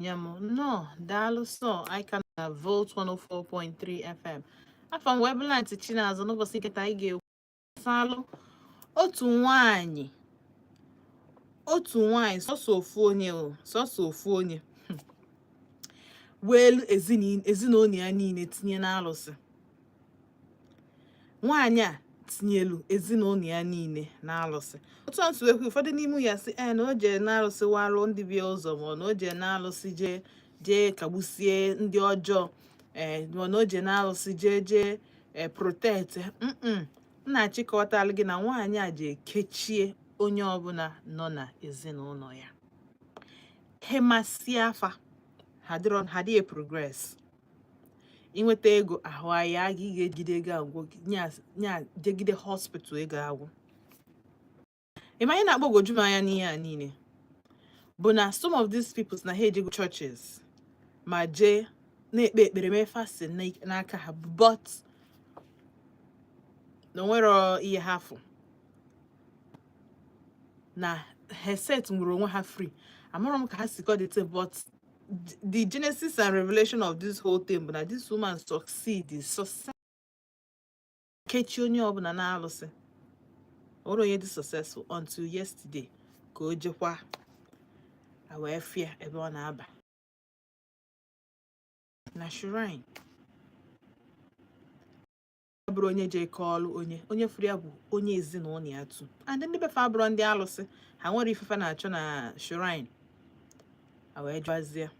Nyamo. No, Dalu so I can vote 104.3 FM. Afam webline to China as no bossy get I give Salo. Otu Nwanyi. Otu Nwanyi so phone so phone. Well ezinoni ya niile tinye na Arusi. Nwaanyị a tinyelu ezinụlọ ya niile na Arusi. Otu a nsogbu ụfọdụ n'ime ya si na o jee na Arusi warụ ndị bịa ụzọ ma na o jee na Arusi jee kagbusie ndị ọjọọ ma na o jee na Arusi jee protect na-achịkọtala gị na nwaanyị a ji ekechie onye ọbụla nọ na ezinụlọ ya. Hemasị afa ha dị progress. Inweta ego ahụ ahịa gị ga-ejide ego agwụ nya jegide hospital ego agwụ. Anyị na-akpọgoju m anya n'ihe a niile bụ na some of these people na ha ejego churches ma jee na-ekpe ekpere mee fasting n'aka ha but na nwere ihe ha fụ na ha set nwere onwe ha free. Amara m ka ha si kọdite but the genesis and revelation of this whole thing but that this woman success kechi onye ọbụla na Arusi oro onye dị successful until yesterday ka o jekwa wee fia ebe ọ na-aba na shrine abụrụ onye je kọọlụ onye furu ya bụ onye ezinụlọ ya tu and ndị befe abụrụ ndị Arusi ha nwere ifefe na-achọ na shrine wee jụazie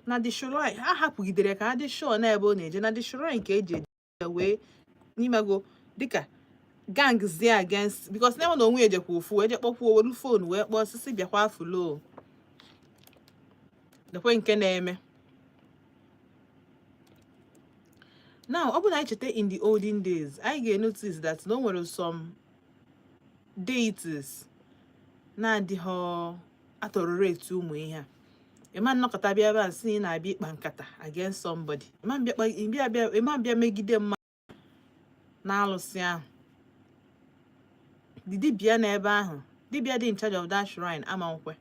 na the shrine ha hapụgidere ka ha dị sure na ebe ọ na-eje na the shrine ka eji eje wee n'imego dịka gangs there against because na onwe ejekwa ofu eje kpọkwuo welu phone wee kpọọ osisi bịakwa afulo dekwe nke na-eme now ọ bụ na anyị cheta in the olden days anyị ga-notice that no nwere some deities na-adịghị atọrọreti ụmụ ihe a ịma nnọkọta bịa ebe a sị na-abịa ịkpa nkata against somebody ịma bịa megide mmadụ na Arusi ahụ the dibịa n'ebe ahụ dibịa dị in charge of that shrine ama nkwe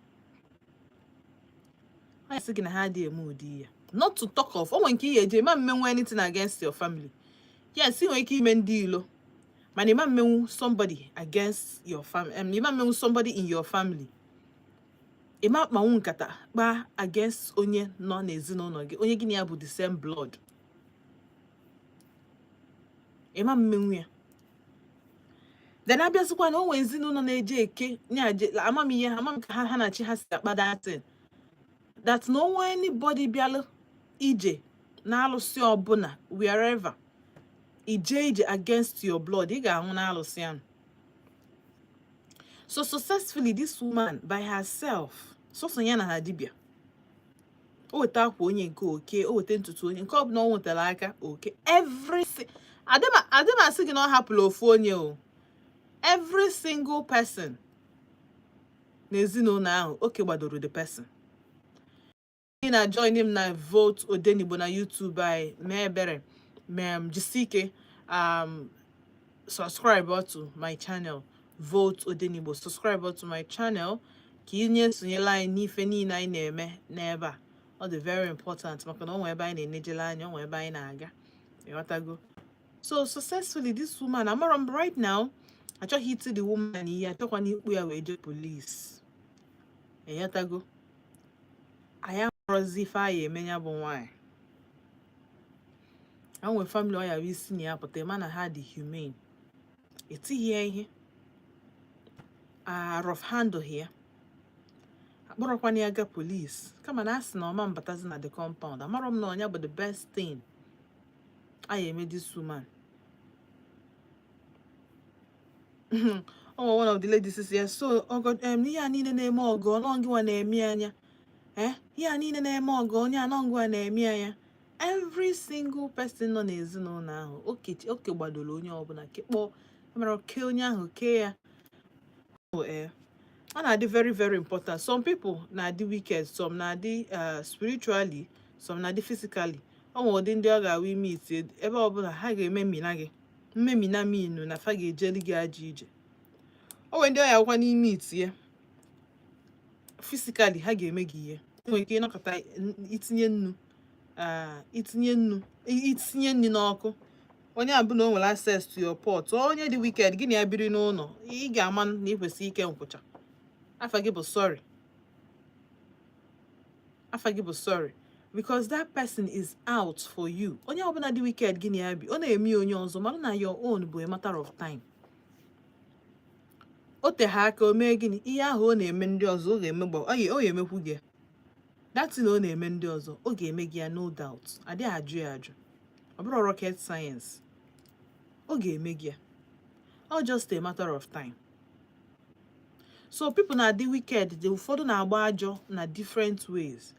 ọ sị gị na ha dị eme ụdị ya not to talk of onwe nke ihe eje ịma mmenwu anything against your family yes ị nwere ike ime ndị ilo mana ịma mmenwu somebody against your family ịma mmenwu somebody in your family ịma kpanwu nkata kpa against onye nọ n'ezinụlọ gị onye gị na ya bụ the same blood ịma mmenwu ya then abịazikwa na onwe ezinụlọ na-eje eke amamihe ka ha na chi ha si akpa that no one anybody bịalụ ije na Arusi ọbụla wherever ije against your blood ị ga-anwụ na Arusi ahụ. So successfully this woman by herself so ya na ha dibịa o weta akwa onye nke oke o weta ntutu onye nke ọbụla o nwetara aka oke everything adịm asị gị na ọ hapụrụ ofu onye o every single person n'ezinụlọ ahụ oke gbadoro the person. Ị na join him na vote ODENIGBO na YouTube anyị mee ebere jisike subscribe to my channel vote ODENIGBO subscribe to my channel ka inye sonyela anyị n'ife niile anyị na-eme n'ebe a ọ dị very important maka na onwe ebe anyị na-enejela anya onwe ebe anyị na-aga ịghọtago. So successfully this woman amara m right now achọghị iti the woman ihe achọkwa n'ikpu ya wee je police ịghọtago. anyị amarozi ife anyị eme ya bụ nwaanyị anwe family ọ yara isi na ya pụta mana ha dị humane etighi ya ihe rough handle ya akpọrọkwana ya ga police kama na asị na ọma mbatazi na the compound amara m na ọnya bụ the best thing anyị eme this woman. One of the ladies is here so ihe a niile na-eme ọgụ ọnọ gị nwa na-eme anya ihe a niile na-eme ọgụ onye anọ ngwa na-eme anya every single person nọ n'ezinụlọ ahụ oke gbadoro onye ọbụla kekpọ mara ke onye ahụ ke ya ọ na-adị very very important. Some people na-adị wicked, some na-adị spiritually, some na-adị physically. Ọ nwere ụdị ndị ọ ga-awa ime ite ebe ọbụla ha ga-eme mmina gị mmemina minu na fa ga-ejeli gị ajọ ije. O nwere ndị ọ ya akwa n'ime ite ya physically ha ga-eme gị ihe nwere ike ịnọkọta itinye nnu itinye nri n'ọkụ, onye abụ na o nwere access to your pot, onye dị wicked gị na ya biri n'ụlọ, ị ga-ama na ị kwesịrị ike nkwụcha. Afa gị bụ sorry. Afa gị bụ sorry because that person is out for you. Onye ọbụla dị wicked gị na ya bi, ọ na-eme onye ọzọ mana na your own bụ a matter of time. O tegha aka o mee gịnị, ihe ahụ ọ na-eme ndị ọzọ ọ ga-emekwu gị. That thing ọ na-eme ndị ọzọ ọ ga-eme gị ya, no doubt. Adịghị ajụ ya ajụ. Ọ bụrụ rocket science. Ọ ga-eme gị ya. All just a matter of time. So people na-adị wicked, dị ụfọdụ na-agba ajọ na different ways.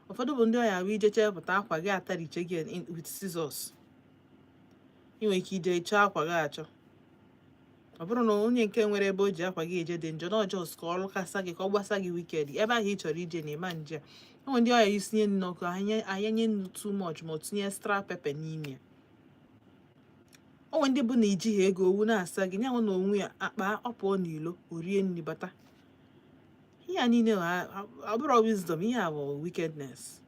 Ụfọdụ bụ ndị ọya ahụ ije chepụta akwa gị atariche gị with scissors. Ị nwere ike ije chọọ akwa gị achọ. Ọ bụrụ na onye nke nwere ebe o ji akwa gị eje dị njọ, na ọjọọ ka ọ lụkasa gị, ka ọ gbasa gị wicked, ebe ahụ ị chọrọ ije na ịma nje. Enwere ndị ọya isinye nnu n'ọkụ, ahịanye nnu too much ma ọ tinye extra pepper n'ime ya. Onwe ndị bụ na iji ha ego owu na-asa gị, nyanwụ na onwe ya akpa ọ pụọ n'ilo, o rie nri bata. Ihe a niile ọ bụrụ wisdom, ihe a bụ wickedness.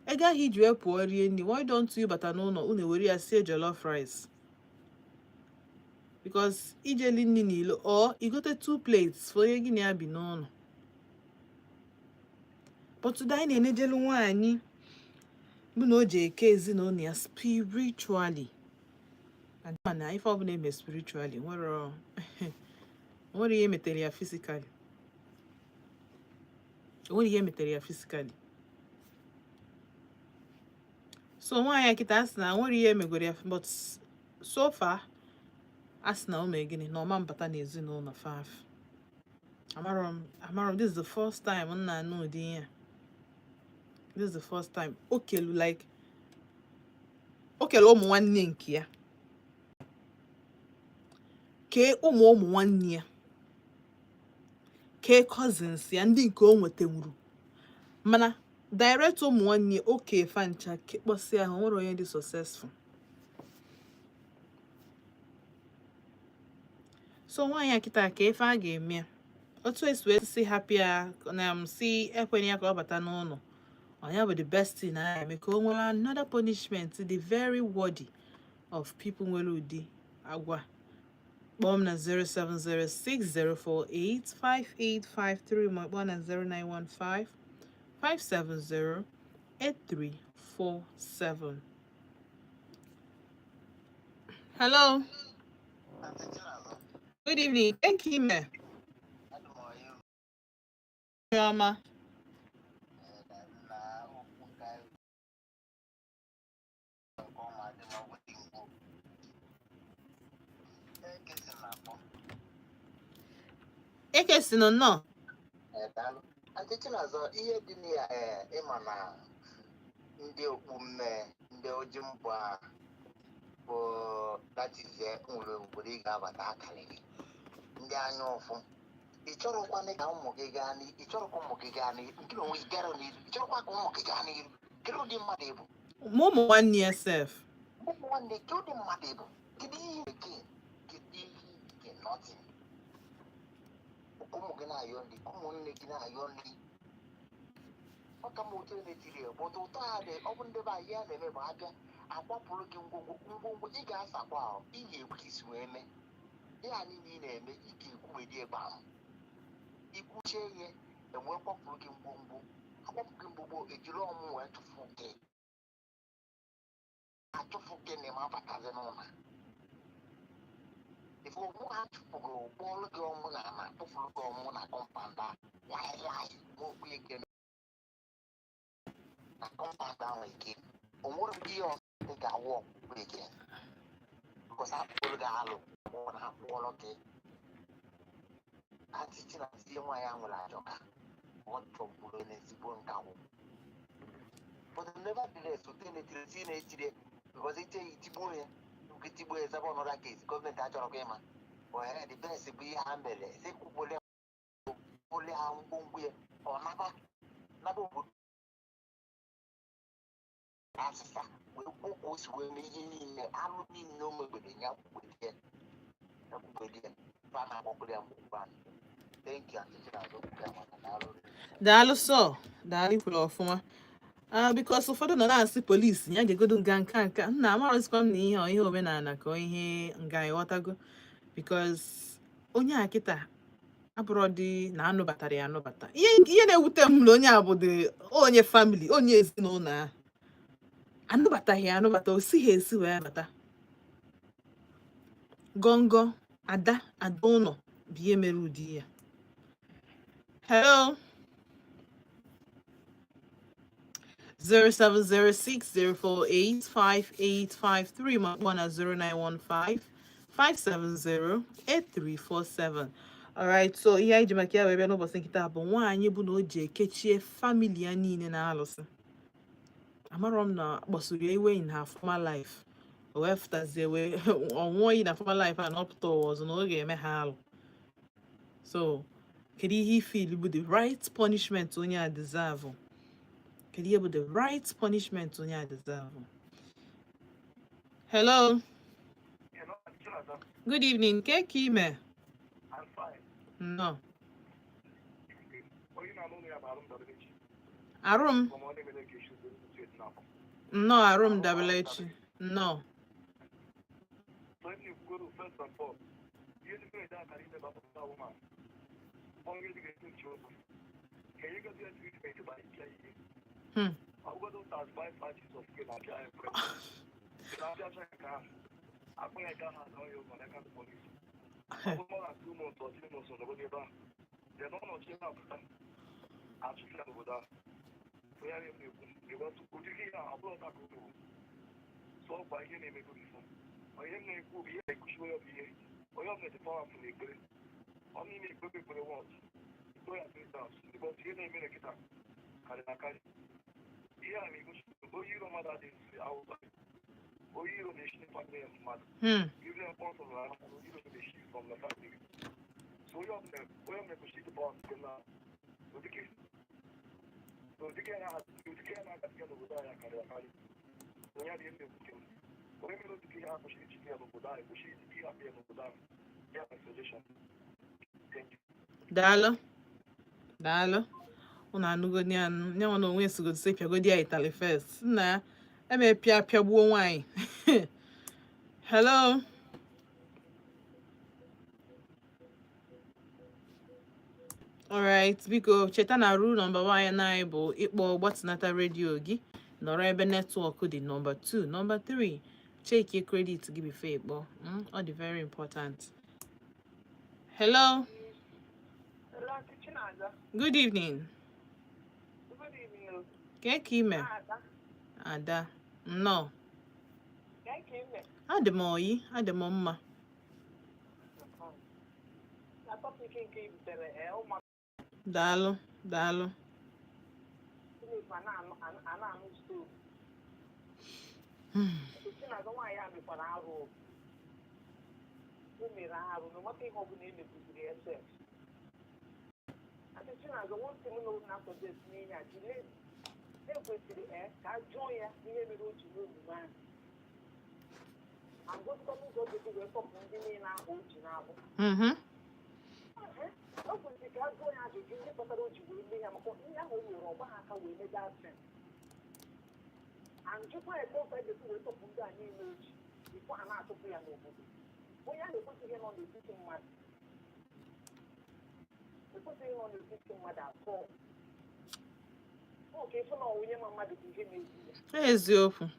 Ego ahụ iji wee pụọ rie nri, why don't you bata n'ụlọ unu were ya sie jollof rice? Because ijeli nri n'ilo, or igote 2 plates for onye gị na ya bi n'ụlọ. But today anyị na-enejelu nwaanyị bụ na o ji eke ezinụlọ ya spiritually. Na ife ọbụla eme spiritually nwere ihe metere ya physically. Nwere ihe metere ya physically. So nwaanyị kịta asị na nwere ihe megoro ya, but so far asị na o mee gịnị na ọma mbata na ezinụlọ faf. Amarom, this is the first time m na-anụ ụdị ya. This is the first time. O kele ụmụ nwanne nke ya. Kee ụmụ nwanne ya. Kee cousins ya, ndị nke o nwetenwuru. Mana direct ụmụ nwanne oke fancha kekpọsị ahụ, nwere onye dị successful. So nwaanyị akịta ka ife a ga-eme. Otu esi wee si happy na si ekwenye ya ka ọ bata n'ụlọ. Onya bụ the best thing na eme ka o nwere another punishment the very worthy of people nwere ụdị agwa. Kpọọ m na 07060485853 ma kpọọ na 09155708347. Hello. Good evening. Thank you, ma'am. Drama. Eke si no no. Atịtị na-azọ ihe dị na ya ịma na ndị okpumme ndị oji mbụ a bụ datizie nwere obodo ị ga-abata akarịrị ndị anya ụfụ. Ị chọrọkwa ka ụmụ gị gaa n'ihu, ị chọrọkwa ụmụ gị gaa n'ihu, nke onwe gị gara n'ihu, ị chọrọkwa ka ụmụ gị gaa n'ihu. Kedu ụdị mmadụ ịbụ? Ụmụ nwanne ya sef. Ụmụ nwanne, kedu ụdị mmadụ ịbụ? Kedu ihe ike? Kedu ihe ike? Nothing. Ụmụ gị na-ayọ nri, ụmụnne gị na-ayọ nri. Ọ ka m otu na-etiri ya, but ụtọ ha dị, ọ bụ ndị be anyị ya na-eme ma abịa akwapụrụ gị ngwongwo ị ga-asakwa ahụ, ị ga-ekwu ka isi wee mee. Ihe a niile ị na-eme, ị ga-ekwuwedi ịgba ahụ. Ikwuchie ihe, enwee kwapụrụ gị ngwongwo. Akwapụ gị ngwongwo, ejiri ọmụ wee tụfu gị. Achụfụ gị na ịma batazi n'ụlọ. Ife ọmụ ha chụpụrụ kpọọrọ gị ọmụ na ana, tụfuru gị ọmụ na kọmpanda, laịlaị, n'okwu ike na kọmpanda ahụ ike. O nwere ndị ọzọ dị ga-awụ ọkpụkpụ ike. Because akpụrụ gị alụ, na akpụọrọ gị. Atịtị na tie nwaanyị ahụ nwere ajọka. Ọ chọgburu n'ezigbo nkawụ. But nevertheless, otu na-etiri because ite itigbuo ya, tigbuo ya zaba ọnọdụ case, gọọmenti achọrọ ka ịma. Ohere the best bụ ihe ha mere, sekwupụle ha ngwongwo ya, ọ naba obodo. Asịsa, wee kwuo ka o si wee mee ihe niile, alụ niile o megbere ya kwugbedi ya. Fa na-akpọkpụrụ ya mgbe Thank you, Auntie Chinazo. Daalụ sọ. Daalụ kwuru ọfụma. Because ụfọdụ nọ na-asị polisi ya ga-egodo nga nka nna amarụzikwa m na ihe omenala ka ihe nga ịghọtago because onye a kịta abụrụ dị na anụbatara ya anụbata ihe na-ewute m na onye a bụ onye famili onye ezinụlọ ahụ anụbataghị ya anụbata o sighi esi wee bata gọngọ ada ụlọ bụ ihe mere ụdị ya. Hello. 07060485853 ma kpọọ na 09155708347. Alright, so ihe anyị ji maka ya wee bịa n'ụbọchị nkịta bụ nwaanyị bụ na o ji ekechie famili ya niile na alụsị. Amarọ m na kpọsuru ya iwe in her former life. O wee fụtazie wee ọnwụọ yi na former life a na ọpụta ụwa ọzọ na ọ ga-eme ha alụ. So kedu ihe ifeel bụ the right punishment onye a deserve? Kedu ihe bụ the right punishment onye a deserve? Hello. Hello, Auntie Chinazo. Good evening. Ke ka ime? I'm fine. No. Onye na-alụ ụlọ ya bụ alụm dabere echi. Arum. From onye mere ka issue dị nsị na No, arum double H. No. So if you go to first and foremost, you need to know that I about that woman. Only the getting children. Can you get the treatment by Hmm. I'm going to start 5 patches of skin and try and pray. I'm just like I think I can't handle you when I come to police. I'm more than 2 months or 3 months on the way back. They're not much enough. I'm just like over that. We are in the want to put it here. I'm not going to. So by your name, it will be fun. I am going to be a good way of the age. I am the power from the great. Only make good people want. Go and sit down. Because your name is a guitar. Karinakari. Yeah, I mean, you don't matter this outside. Or you don't nation family of mother. You don't want to learn, you don't nation from the family. So you have to push the boss to now. So the kid, so the kid has to get over there. When you are the end of the game, when you look at the push it to be able to die, push it to be able to die. Yeah, my suggestion. Thank you. Daalụ. Unu anụgodi anụ nye nwa na onwe esigodi se pịagodi ya itali first nna eme pịagbuo nwaanyị. Hello. Alright, biko cheta na rule number 1 anyị bụ ịkpọ gbatịnata redio gị nọrọ ebe netwọk dị. Number 2, number 3, check your credit gị before ịkpọ. Ọ dị very important. Hello. Hello, Auntie Chinazo. Good evening. Good evening. Ke ka ime? Ada. No. Adị m oyi, adị m mma. Daalụ, daalụ. Ekwesịrị ka a jụọ ya ihe mere o ji n'omume ahụ. Agụtụkọ n'ụzọ dị wee tọpụ ndị niile ahụ o ji n'abụ. O kwesịrị ka a jụọ ya ajụjụ ihe kpatara o ji wee mee ya maka ihe ahụ o nwere ọgba ha aka wee mega asị. Anjụkwa ebe ọzọ ejesi wee tọpụ ndị a niile o ji bifo a na-atụpụ ya n'obodo. Onye ahụ ekwesịghị nọ n'etiti mmadụ. Ekwesịghị nọ n'etiti mmadụ atọ. Okay, so now we are mad to give me. Eziokwu.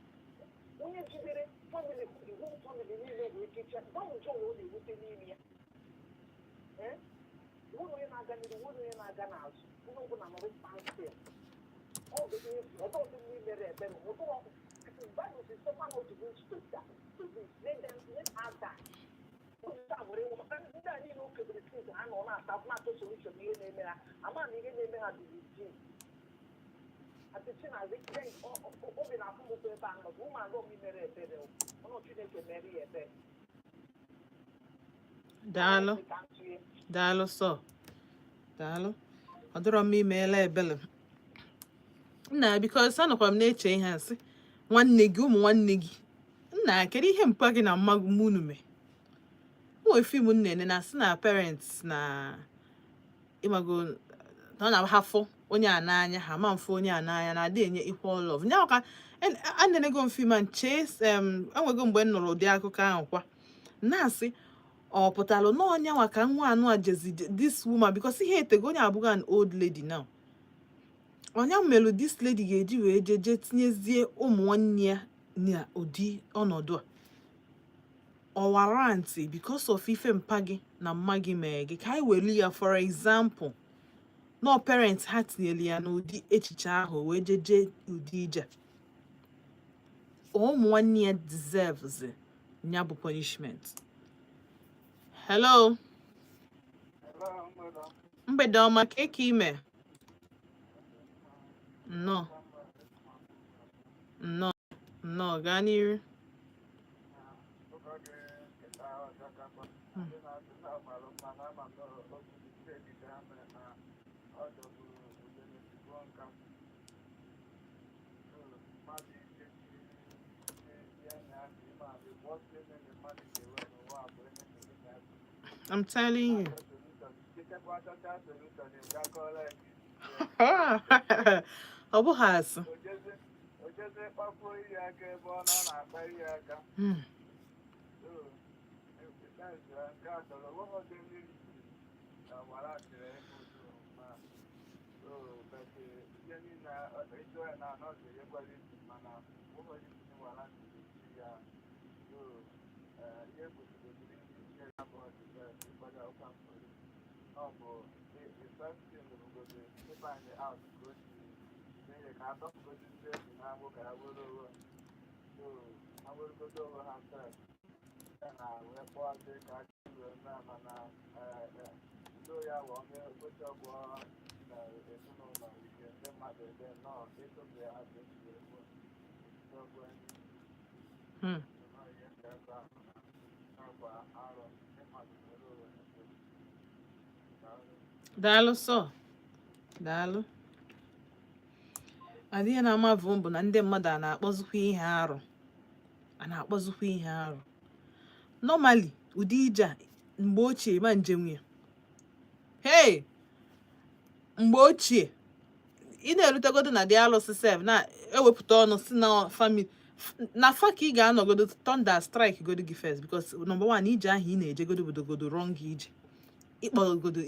Onye jidere family iwu family niile wee kechie gbanwe ụjọ wee na-ewute n'ime ya. Iwu onye na-aga n'ihu, iwu onye na-aga n'azụ, onye ọbụla nọrọ pansị. Ọ bụ ihe ọtọ ọtụ ndị mere ebere, ụtọ ọkụ. Bible says suffer not to go to that. Let them let us die. Ndị a nwere ịnwụ maka ndị a niile oke bere kristi ha nọ na-atọ solution ihe na-eme ha. Ama na ihe na-eme ha dị ji. Obi na-afụ ebe ahụ bụ ụmụ agụ mere ebere ọnụ Chineke mere ya ebere. Daalụ. Daalụ sọ. Daalụ. Ọ dịrọ m imeela ebele. Nna because anọkwa m na-eche ihe asị nwanne gị ụmụ nwanne gị. Nna kedu ihe mpa gị na mma unu mee? Nwe fim nnene na asị na parents na ịmago na ọ na-ahafụ onye a n'anya ha ma mfe onye a n'anya na-adị enye equal love nya ka a na-enego mfe ma nche enwego mgbe m nụrụ ụdị akụkọ ahụ kwa na-asị ọ pụtalụ n'ọnya nwa ka nwa anụ a jezi this woman because ihe etego onye abụghị an old lady now ọnya melụ this lady ga-eji wee jeje tinyezie ụmụ nwanne ya na ụdị ọnọdụ a ọwara ntị because of ife mpa gị na mma gị mee gị ka anyị welu ya for example no parents ha tinyere ya n'ụdị echiche ahụ wee jeje ụdị ije ụmụ nwanne ya deserves ya bụ punishment. Hello mgbede ọma ka ime nnọọ gaa n'iru. I'm telling you. Ọ bụ ha asụ. Daalụ sọ daalụ adịghị na amavụ bụ na ndị mmadụ a na-akpọzikwa ihe arụ normally ụdị ije mgbe ochie ma njem ya hey mgbe ochie ị na-erutegodo na dị alụsị sef na-ewepụta ọnụ si na family na fa ka ị ga-anọgodo thunder strike godo gị first because number one ije ahụ ị na-ejegodo bodogodo wrong ije ịkpọgodo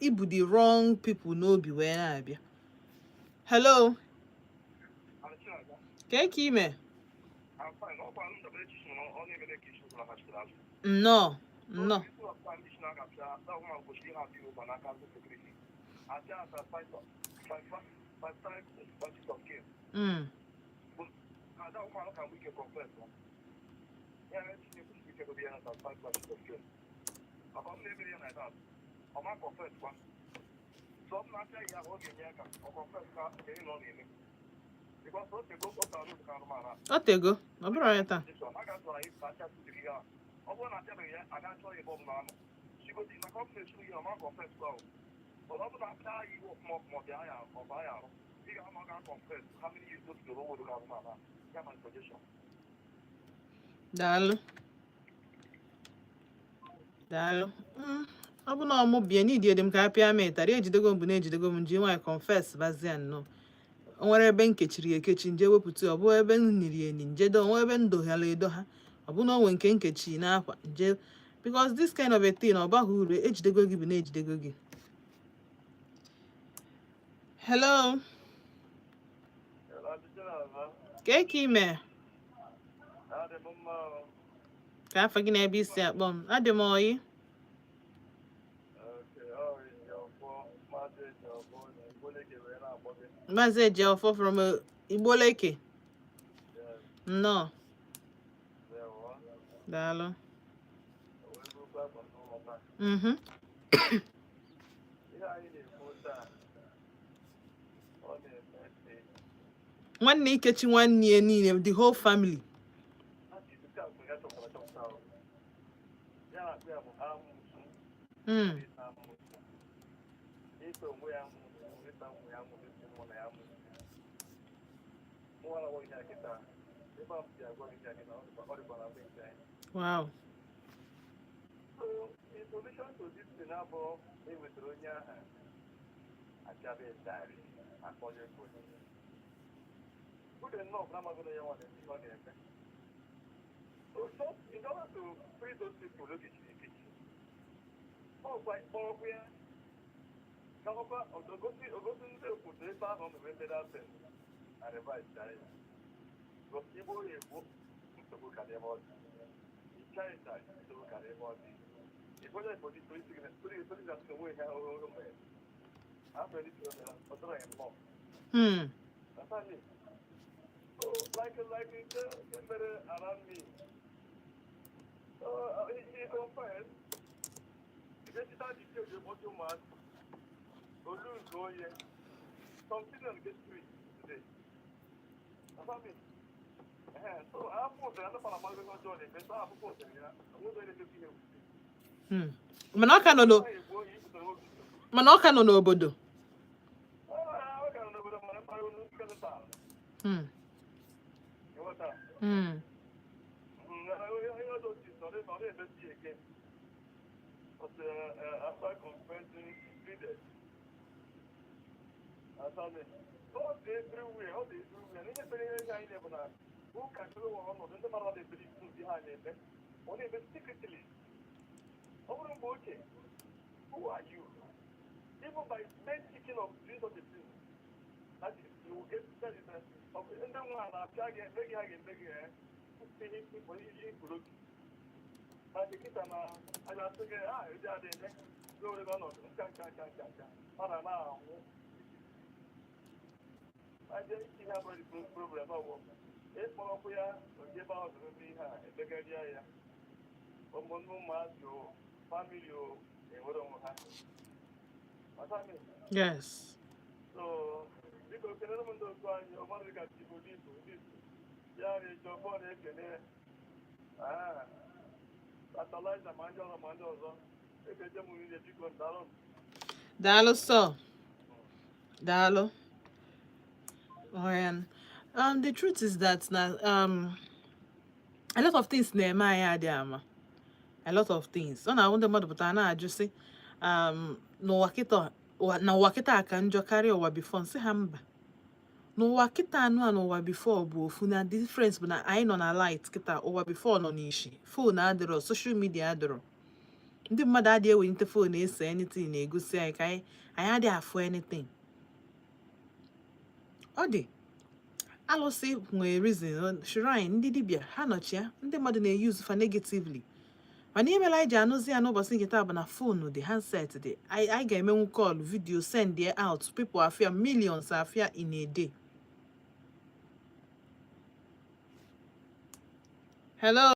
ibu the wrong people n'obi wee na-abịa. Hello ka ime nnọọ otego ọ bụrụ ya taa daalụ ọ bụ na ọmụ bie n'idi edem ka apịa metara ejidego m bụ na ejidego m nji nwaanyị confess bazia nnọọ o nwere ebe nkechiri ekechi nje wepụta ọ bụ ebe m niri eni njedo onwe ebe ndoghara edoha ọ bụ na onwe nke nkechi n'akwa nje because this kind of a thing ọ baghị uru ejidego gị bụ na ejidego gị. Hello ka ime ka afọ gị na ebe isi akpọ m adị m oyi Maazị Ejiofọ from Igboleke nnọọ daalụ nwanne ikechi nwanne ya niile the whole family wow solution to this scenario is with Ronya and Jabe Diary and Project Police. Good enough, I'm not going to want to see on the effect. So, in order to free those people, look at the kitchen. Oh, quite more where. However, on the go to the put the bar on the way that and advise Diary. Because people will book to look at their body. In China, to look at their body. If what I put it to put it up the way how old man. I'm ready to try and more. That's not it. So, like it's better around me. So, he confirmed. If you start to do what you must, go lose, go here. Something will get to it today. That's not it. So, I'm going to another part of my journey. That's how I'm going to do it. I'm going to do it. Mana ọka nọ n'obodo. Who are you? Even by thinking of doing such a thing, that is, you will get that is of the one I'm begging, and the kids and I think, they are there. No, they don't know. I just have a problem. If we are give out the Begadia, or family, Yes. So, because the element of America people this, yeah, it's your body, Atalize the Mando, if you don't move the people down. Daalụ sọ. Daalụ. The truth is that a lot of things na-eme anyị adị ama. A lot of things. Ọ na-ahụ ndị mmadụ pụtara na-ajụ sị n'ụwa kịta aka njọ karịa ụwa bifo, nsị ha mba. N'ụwa kịta anụ a n'ụwa bifo bụ ofu, na difference bụ na anyị nọ na light kịta, ụwa bifo nọ n'ishi. Phone adịrọ, social media adịrọ. Ndị mmadụ adịghị ewelite phone ese anything na-egosi anyị ka anyị adịghị afụ anything. Ọ dị alụsị nwere reason, shrine, ndị dibịa ha nọchia, ndị mmadụ na-use fa negatively. Mana ihe mere anyị ji anụzi ya n'ụbọchị nke taa bụ na phone dị, handset dị. Anyị ga-emenwu call, video, send it out. People afia millions afia in a day. Hello.